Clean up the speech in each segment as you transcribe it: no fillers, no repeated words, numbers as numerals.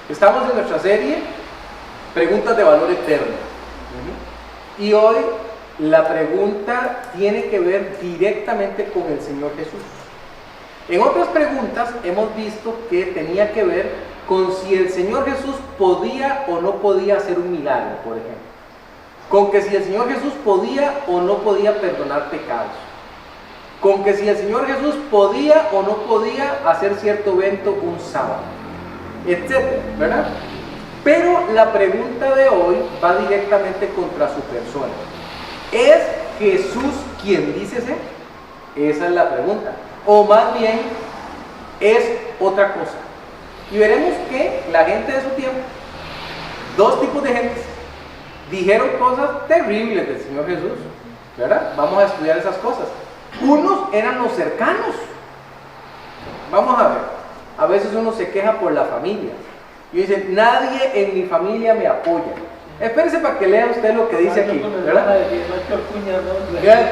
Estamos en nuestra serie Preguntas de Valor Eterno. Y hoy la pregunta tiene que ver directamente con el Señor Jesús. En otras preguntas hemos visto que tenía que ver con si el Señor Jesús podía o no podía hacer un milagro, por ejemplo. Con que si el Señor Jesús podía o no podía perdonar pecados. Con que si el Señor Jesús podía o no podía hacer cierto evento un sábado, etcétera, ¿verdad? Pero la pregunta de hoy va directamente contra su persona. ¿Es Jesús quien dice ser? Esa es la pregunta. O más bien, es otra cosa. Y veremos que la gente de su tiempo, dos tipos de gente, dijeron cosas terribles del Señor Jesús, ¿verdad? Vamos a estudiar esas cosas. Unos eran los cercanos. Vamos a ver. A veces uno se queja por la familia y dice, nadie en mi familia me apoya. Espérese para que lea usted lo que dice aquí, ¿verdad?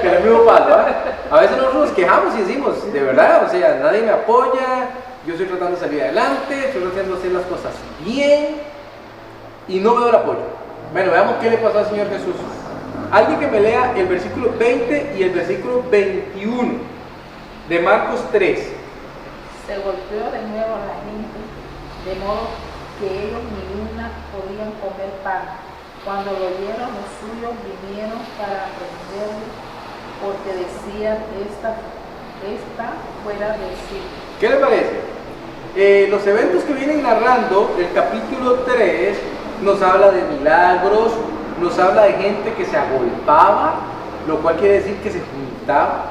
Que el mismo palo, ¿verdad? A veces nosotros nos quejamos y decimos, de verdad, o sea, nadie me apoya, yo estoy tratando de salir adelante, estoy tratando de hacer las cosas bien y no veo el apoyo. Bueno, veamos qué le pasó al Señor Jesús. Alguien que me lea el versículo 20 y el versículo 21 de Marcos 3. Se golpeó de nuevo a la gente, de modo que ellos ni una podían comer pan. Cuando lo oyeron, los suyos vinieron para prenderle, porque decían, esta fuera de sí. ¿Qué le parece? Los eventos que vienen narrando el capítulo 3 nos habla de milagros, nos habla de gente que se agolpaba, lo cual quiere decir que se juntaba,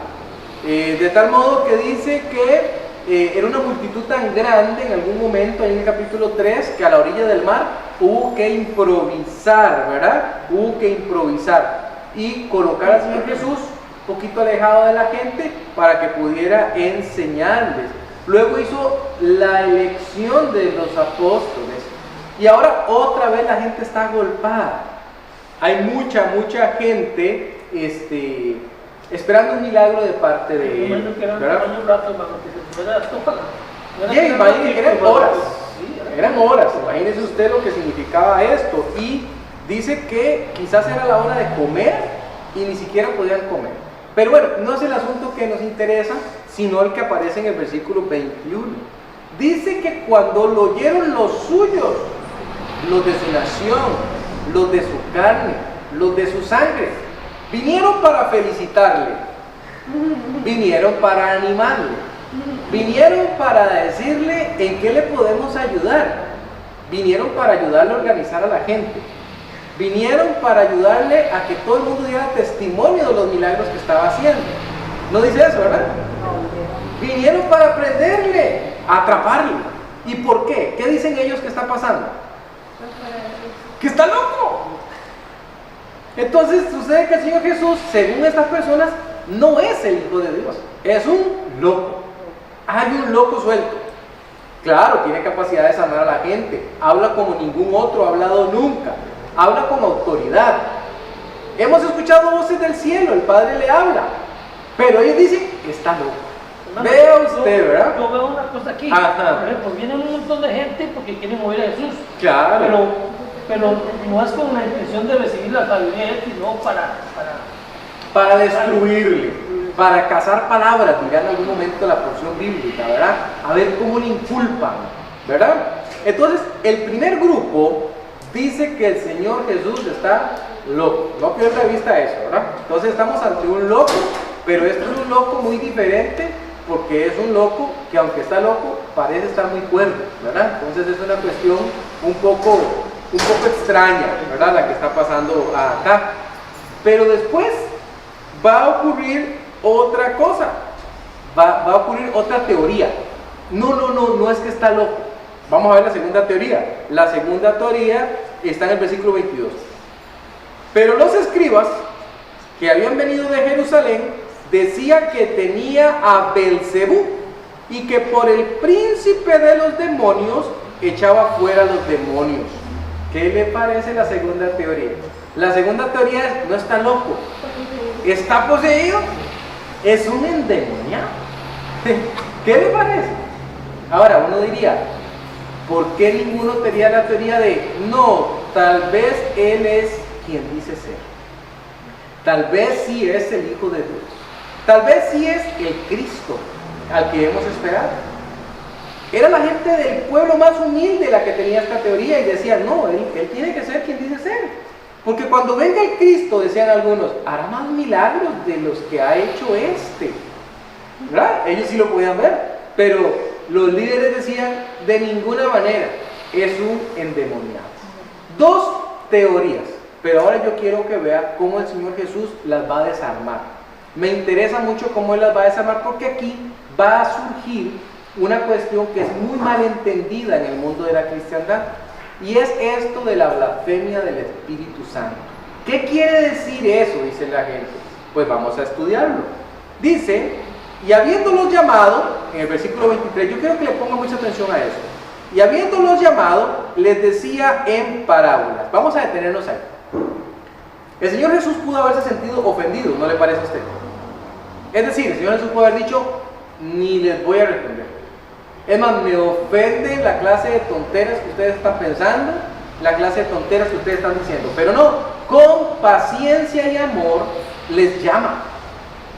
de tal modo que dice que era una multitud tan grande en algún momento, ahí en el capítulo 3, que a la orilla del mar hubo que improvisar, ¿verdad? Hubo que improvisar y colocar al Señor Jesús un poquito alejado de la gente para que pudiera enseñarles. Luego hizo la elección de los apóstoles y ahora otra vez la gente está agolpada. Hay mucha gente esperando un milagro de parte de él, ¿verdad? Eran horas, imagínese usted lo que significaba esto. Y dice que quizás era la hora de comer y ni siquiera podían comer. Pero bueno, no es el asunto que nos interesa, sino el que aparece en el versículo 21. Dice que cuando lo oyeron los suyos, los de su nación, los de su carne, los de su sangre, vinieron para felicitarle, vinieron para animarle, vinieron para decirle en qué le podemos ayudar, vinieron para ayudarle a organizar a la gente, vinieron para ayudarle a que todo el mundo diera testimonio de los milagros que estaba haciendo. ¿No dice eso, verdad? Vinieron para aprenderle, a atraparle. ¿Y por qué? ¿Qué dicen ellos que está pasando? Que está loco. Entonces sucede que el Señor Jesús, según estas personas, no es el Hijo de Dios, es un loco. Hay un loco suelto. Claro, tiene capacidad de sanar a la gente, habla como ningún otro ha hablado nunca, habla con autoridad. Hemos escuchado voces del cielo, el Padre le habla, pero ellos dicen que está loco. Vea usted, ¿verdad? Yo veo una cosa aquí. Ajá. Por ejemplo, viene un montón de gente porque quieren mover a Jesús. Claro. Pero no es con la intención de recibir la sabiduría de él, sino para destruirle, para cazar palabras, dirá en algún momento la porción bíblica, ¿verdad? A ver cómo le inculpan, ¿verdad? Entonces, el primer grupo dice que el Señor Jesús está loco. No pierda de vista eso, ¿verdad? Entonces estamos ante un loco, pero este es un loco muy diferente, porque es un loco que, aunque está loco, parece estar muy cuerdo, ¿verdad? Entonces es una cuestión un poco extraña, ¿verdad? La que está pasando acá. Pero después va a ocurrir otra cosa, va a ocurrir otra teoría. No es que está loco. Vamos a ver la segunda teoría. La segunda teoría está en el versículo 22. Pero los escribas que habían venido de Jerusalén decía que tenía a Belcebú y que por el príncipe de los demonios echaba fuera a los demonios. ¿Qué le parece la segunda teoría? La segunda teoría es, no está loco, está poseído, es un endemoniado. ¿Qué le parece? Ahora uno diría, ¿por qué ninguno tenía la teoría de, no, tal vez Él es quien dice ser? Tal vez sí es el Hijo de Dios. Tal vez sí es el Cristo al que hemos esperado. Era la gente del pueblo más humilde la que tenía esta teoría y decía, no, él tiene que ser quien dice ser. Porque cuando venga el Cristo, decían algunos, hará más milagros de los que ha hecho este. ¿Verdad? Ellos sí lo podían ver. Pero los líderes decían, de ninguna manera, es un endemoniado. Dos teorías. Pero ahora yo quiero que vea cómo el Señor Jesús las va a desarmar. Me interesa mucho cómo Él las va a desarmar porque aquí va a surgir una cuestión que es muy mal entendida en el mundo de la cristiandad. Y es esto de la blasfemia del Espíritu Santo. ¿Qué quiere decir eso? Dice la gente. Pues vamos a estudiarlo. Dice, y habiéndolos llamado, en el versículo 23, yo quiero que le pongan mucha atención a eso. Y habiéndolos llamado, les decía en parábolas. Vamos a detenernos ahí. El Señor Jesús pudo haberse sentido ofendido, ¿no le parece a usted? Es decir, el Señor Jesús pudo haber dicho, ni les voy a responder. Es más, me ofende la clase de tonteras que ustedes están pensando, la clase de tonteras que ustedes están diciendo. Pero no, con paciencia y amor les llama.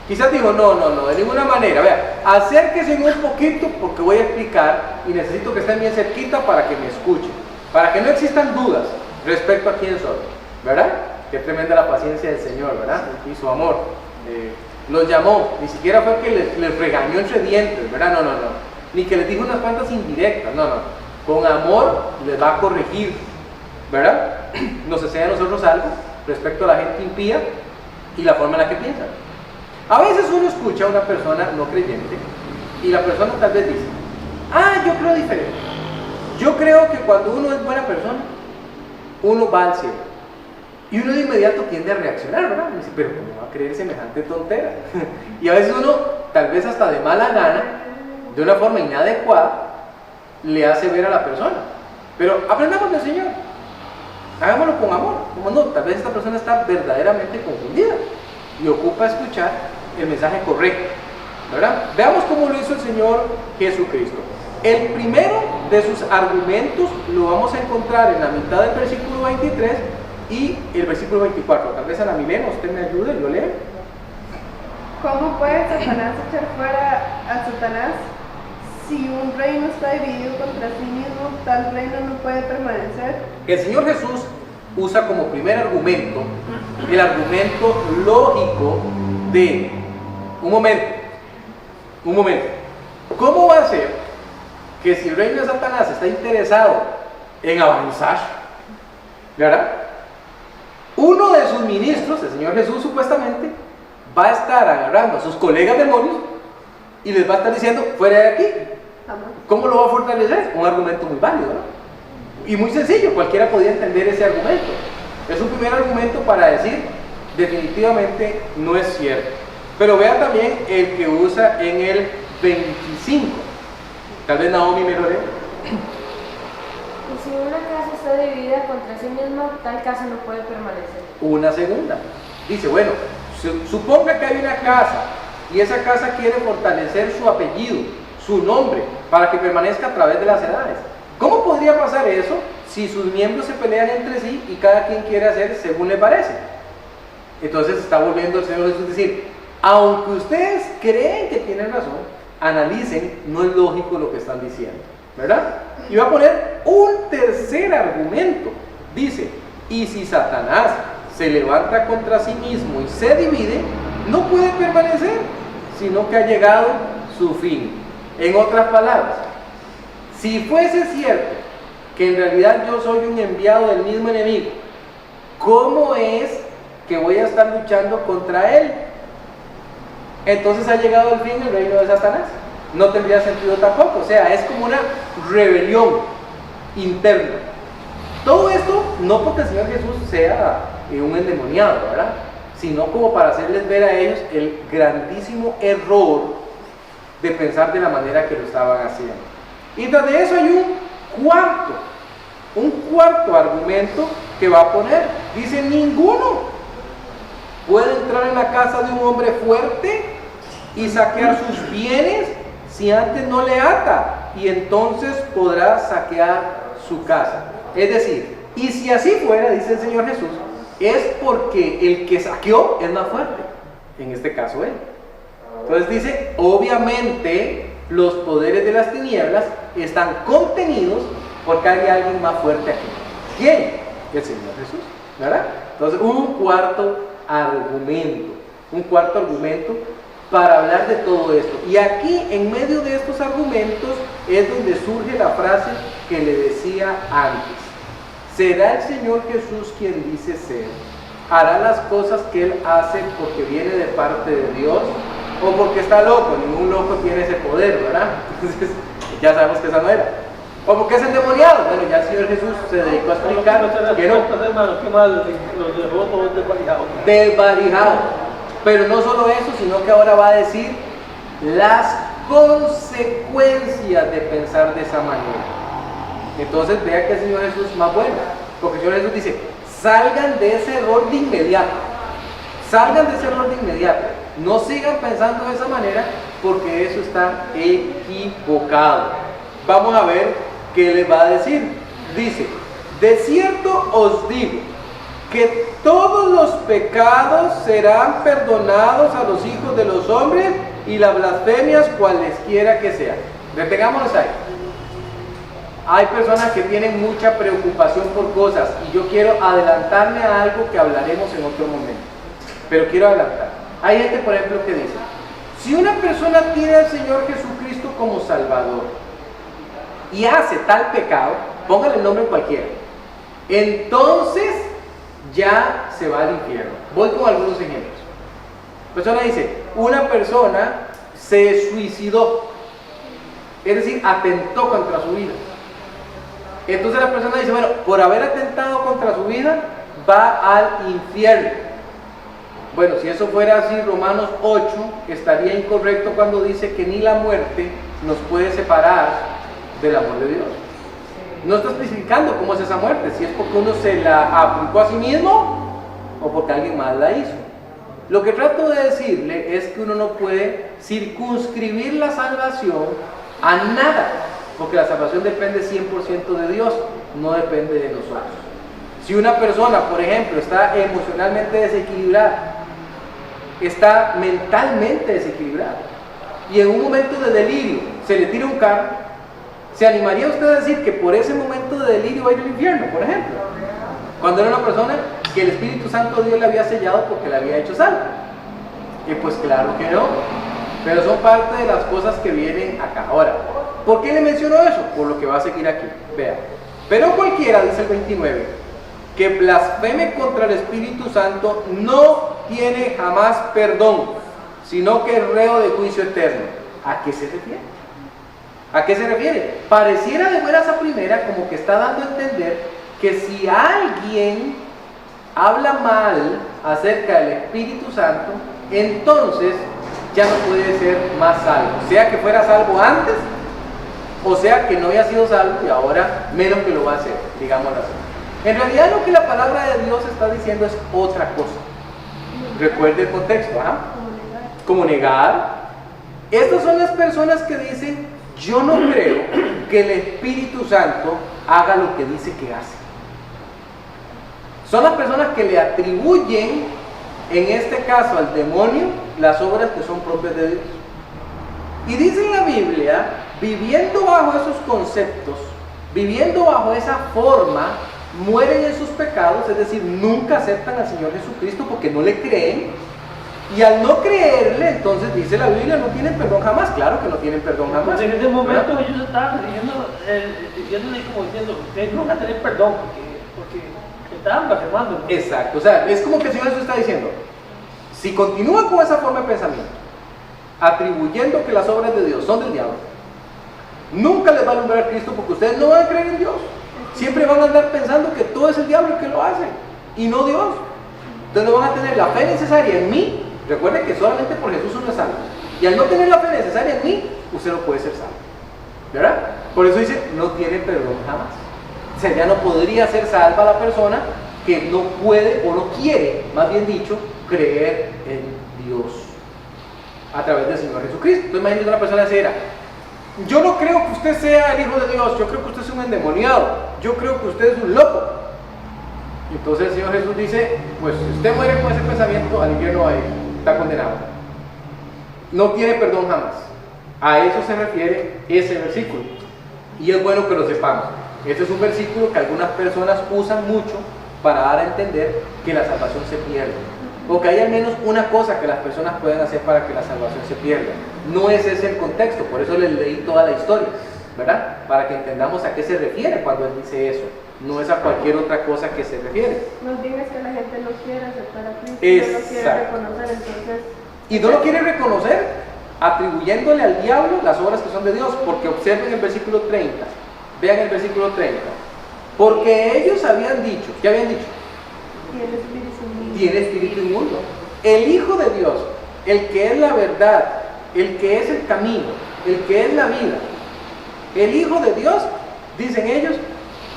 Quizás dijo, no, de ninguna manera. Vea, acérquense un poquito porque voy a explicar y necesito que estén bien cerquita para que me escuchen. Para que no existan dudas respecto a quién soy. ¿Verdad? Qué tremenda la paciencia del Señor, ¿verdad? Y su amor. Los llamó, ni siquiera fue que les regañó entre dientes, ¿verdad? No. Ni que les dijo unas cuantas indirectas, no. Con amor les va a corregir, ¿verdad? Nos enseña a nosotros algo respecto a la gente impía y la forma en la que piensan. A veces uno escucha a una persona no creyente y la persona tal vez dice, yo creo diferente. Yo creo que cuando uno es buena persona, uno va al cielo. Y uno de inmediato tiende a reaccionar, ¿verdad? Y dice, pero ¿cómo va a creer semejante tontera? Y a veces uno, tal vez hasta de mala gana, de una forma inadecuada, le hace ver a la persona. Pero aprendamos del Señor. Hagámoslo con amor. Como no, tal vez esta persona está verdaderamente confundida y ocupa escuchar el mensaje correcto, ¿verdad? Veamos cómo lo hizo el Señor Jesucristo. El primero de sus argumentos lo vamos a encontrar en la mitad del versículo 23 y el versículo 24. Tal vez a la Milena usted me ayude, lo leo. ¿Cómo puede Satanás echar fuera a Satanás? Si un reino está dividido contra sí mismo, tal reino no puede permanecer. El Señor Jesús usa como primer argumento el argumento lógico de un momento. ¿Cómo va a ser que si el reino de Satanás está interesado en avanzar, ¿verdad? Uno de sus ministros, el Señor Jesús supuestamente, va a estar agarrando a sus colegas demonios y les va a estar diciendo, fuera de aquí. ¿Cómo lo va a fortalecer? Un argumento muy válido, ¿no? Y muy sencillo, cualquiera podía entender ese argumento. Es un primer argumento para decir, definitivamente no es cierto. Pero vea también el que usa en el 25. Tal vez Naomi me lo lea. Y si una casa está dividida contra sí misma, tal casa no puede permanecer. Una segunda. Dice, bueno, suponga que hay una casa y esa casa quiere fortalecer su apellido, su nombre, para que permanezca a través de las edades. ¿Cómo podría pasar eso si sus miembros se pelean entre sí y cada quien quiere hacer según le parece? Entonces está volviendo el Señor Jesús a decir, aunque ustedes creen que tienen razón, analicen, no es lógico lo que están diciendo, ¿verdad? Y va a poner un tercer argumento. Dice, y si Satanás se levanta contra sí mismo y se divide, no puede permanecer, sino que ha llegado su fin. En otras palabras, si fuese cierto que en realidad yo soy un enviado del mismo enemigo, ¿cómo es que voy a estar luchando contra él? Entonces ha llegado el fin del reino de Satanás. No tendría sentido tampoco, o sea, es como una rebelión interna. Todo esto no porque el Señor Jesús sea un endemoniado, ¿verdad? Sino como para hacerles ver a ellos el grandísimo error de pensar de la manera que lo estaban haciendo. Y tras de eso hay un cuarto argumento que va a poner. Dice, ninguno puede entrar en la casa de un hombre fuerte y saquear sus bienes si antes no le ata y entonces podrá saquear su casa. Es decir, y si así fuera, dice el Señor Jesús, es porque el que saqueó es más fuerte, en este caso él. Entonces dice, obviamente los poderes de las tinieblas están contenidos porque hay alguien más fuerte aquí. ¿Quién? El Señor Jesús, ¿verdad? Entonces un cuarto argumento para hablar de todo esto. Y aquí, en medio de estos argumentos, es donde surge la frase que le decía antes. ¿Será el Señor Jesús quien dice ser? ¿Hará las cosas que Él hace porque viene de parte de Dios o porque está loco? Ningún loco tiene ese poder, ¿verdad? Entonces, ya sabemos que esa no era. ¿O porque es endemoniado? Bueno, ya el Señor Jesús se dedicó a explicar que no. Hermano, qué mal, los dejó todos desvalijados. Desvalijado. Pero no solo eso, sino que ahora va a decir las consecuencias de pensar de esa manera. Entonces vea que el Señor Jesús es más bueno, porque el Señor Jesús dice, salgan de ese error de inmediato, salgan de ese error de inmediato, no sigan pensando de esa manera, porque eso está equivocado. Vamos a ver qué les va a decir. Dice, de cierto os digo, que todos los pecados serán perdonados a los hijos de los hombres y las blasfemias cualesquiera que sean. Retengámonos ahí. Hay personas que tienen mucha preocupación por cosas y yo quiero adelantarme a algo que hablaremos en otro momento, pero quiero adelantar. Hay gente, por ejemplo, que dice, si una persona tiene al Señor Jesucristo como Salvador y hace tal pecado, póngale el nombre cualquiera, entonces ya se va al infierno. Voy con algunos ejemplos. La persona dice, una persona se suicidó, es decir, atentó contra su vida. Entonces la persona dice, bueno, por haber atentado contra su vida, va al infierno. Bueno, si eso fuera así, Romanos 8 estaría incorrecto cuando dice que ni la muerte nos puede separar del amor de Dios. No está especificando cómo es esa muerte, si es porque uno se la aplicó a sí mismo o porque alguien más la hizo. Lo que trato de decirle es que uno no puede circunscribir la salvación a nada, porque la salvación depende 100% de Dios, no depende de nosotros. Si una persona, por ejemplo, está emocionalmente desequilibrada, está mentalmente desequilibrada, y en un momento de delirio se le tira un carro, ¿se animaría usted a decir que por ese momento de delirio va a ir al infierno, por ejemplo? Cuando era una persona que el Espíritu Santo de Dios le había sellado porque le había hecho salvo. Y pues claro que no, pero son parte de las cosas que vienen acá. Ahora, ¿por qué le menciono eso? Por lo que va a seguir aquí. Vea. Pero cualquiera, dice el 29, que blasfeme contra el Espíritu Santo no tiene jamás perdón, sino que es reo de juicio eterno. ¿A qué se refiere? ¿A qué se refiere? Pareciera de buenas a primera como que está dando a entender que si alguien habla mal acerca del Espíritu Santo, entonces ya no puede ser más salvo, sea que fuera salvo antes o sea que no había sido salvo y ahora menos que lo va a hacer, digámoslo así. En realidad lo que la palabra de Dios está diciendo es otra cosa. Recuerde el contexto, ¿ah? Como negar. Estas son las personas que dicen, yo no creo que el Espíritu Santo haga lo que dice que hace. Son las personas que le atribuyen, en este caso al demonio, las obras que son propias de Dios. Y dice en la Biblia, viviendo bajo esos conceptos, viviendo bajo esa forma, mueren en sus pecados, es decir, nunca aceptan al Señor Jesucristo porque no le creen. Y al no creerle, entonces dice la Biblia, no tienen perdón jamás. Claro que no tienen perdón jamás. Pues en ese momento ¿verdad? ellos estaban diciéndole como diciendo, ustedes no van a tener perdón porque estaban blasfemando. Exacto, o sea, es como que el Señor Jesús está diciendo, si continúan con esa forma de pensamiento, atribuyendo que las obras de Dios son del diablo, nunca les va a alumbrar a Cristo porque ustedes no van a creer en Dios. Siempre van a andar pensando que todo es el diablo el que lo hace y no Dios. Entonces no van a tener la fe necesaria en mí. Recuerden que solamente por Jesús uno es salvo. Y al no tener la fe necesaria en mí, usted no puede ser salvo. ¿Verdad? Por eso dice, no tiene perdón jamás. O sea, ya no podría ser salva la persona que no puede o no quiere, más bien dicho, creer en Dios a través del Señor Jesucristo. Entonces imagínate una persona sincera, yo no creo que usted sea el Hijo de Dios, yo creo que usted es un endemoniado, yo creo que usted es un loco. Entonces el Señor Jesús dice, pues si usted muere con ese pensamiento, al infierno va a ir, está condenado. No tiene perdón jamás. A eso se refiere ese versículo. Y es bueno que lo sepamos. Este es un versículo que algunas personas usan mucho para dar a entender que la salvación se pierde. O que hay al menos una cosa que las personas pueden hacer para que la salvación se pierda. No es ese el contexto, por eso les leí toda la historia, ¿verdad? Para que entendamos a qué se refiere cuando él dice eso. No es a cualquier otra cosa que se refiere. Más bien es que la gente no quiere aceptar a Cristo, no lo quiere reconocer, entonces... Y no lo quiere reconocer atribuyéndole al diablo las obras que son de Dios, porque observen el versículo 30, vean el versículo 30, porque ellos habían dicho, ¿qué habían dicho? Tiene espíritu inmundo. El Hijo de Dios, el que es la verdad, el que es el camino, el que es la vida, el Hijo de Dios, dicen ellos,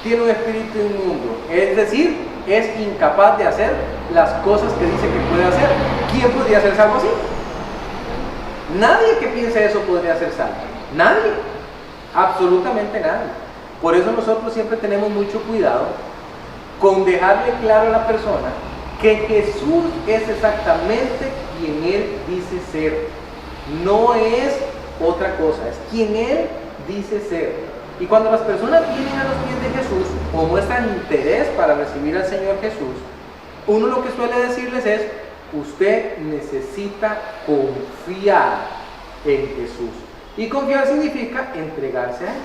tiene un espíritu inmundo, es decir, es incapaz de hacer las cosas que dice que puede hacer. ¿Quién podría ser salvo así? Nadie que piense eso podría ser salvo. Nadie. Absolutamente nadie. Por eso nosotros siempre tenemos mucho cuidado con dejarle claro a la persona que Jesús es exactamente quien Él dice ser. No es otra cosa, es quien Él dice ser. Y cuando las personas vienen a los pies de Jesús o muestran interés para recibir al Señor Jesús, uno lo que suele decirles es, usted necesita confiar en Jesús. Y confiar significa entregarse a Él.